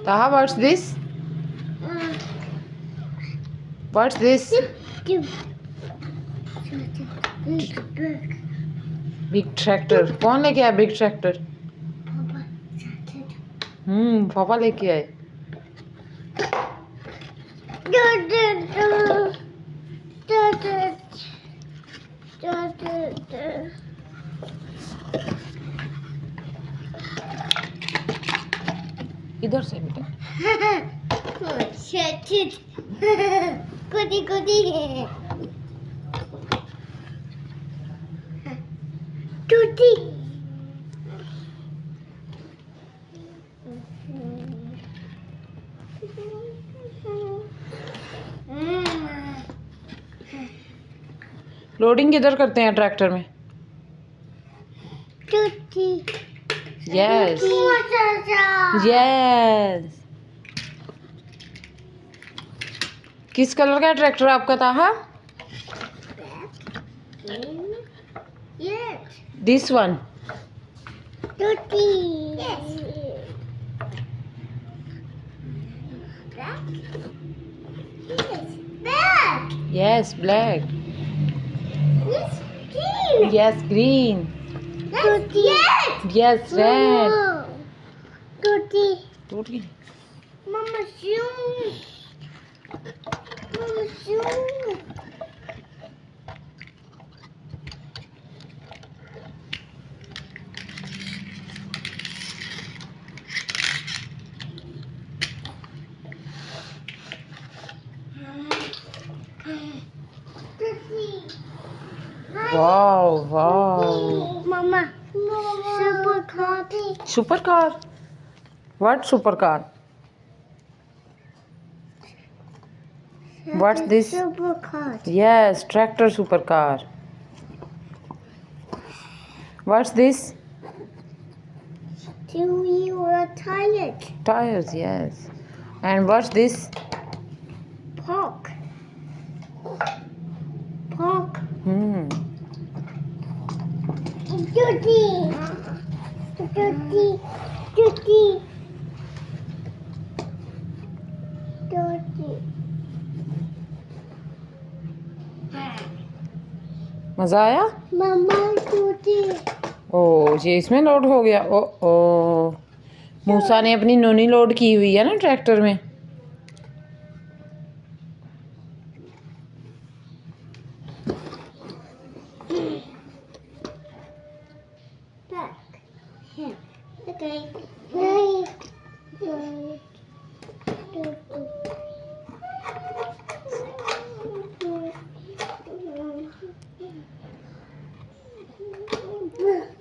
Taha, what's this? What's this? Big tractor. कौन लेके आया big tractor? पापा लेके आए. इधर से बेटा. गोदी गोदी टूटी लोडिंग किधर करते हैं ट्रैक्टर में? टूटी यस यस. किस कलर का है ट्रैक्टर आपका ताहा? This one. टूटी यस ब्लैक. Yes green. टूटी यस रेड. टूटी टूट गई. Mama shoe mama shoe wow wow. Mama, super car. Super car. What super car? What's this? Super car. Yes, tractor supercar. What's this? Two-wheel tires. Tires, yes. And what's this? Park. Park. Duty. Duty. Duty. Duty. मजा आया? Mama, duty. ओ ये इसमें load हो गया. ओ ओ मूसा ने अपनी नोनी load की हुई है ना ट्रैक्टर में. Back. Here. Okay. Duty.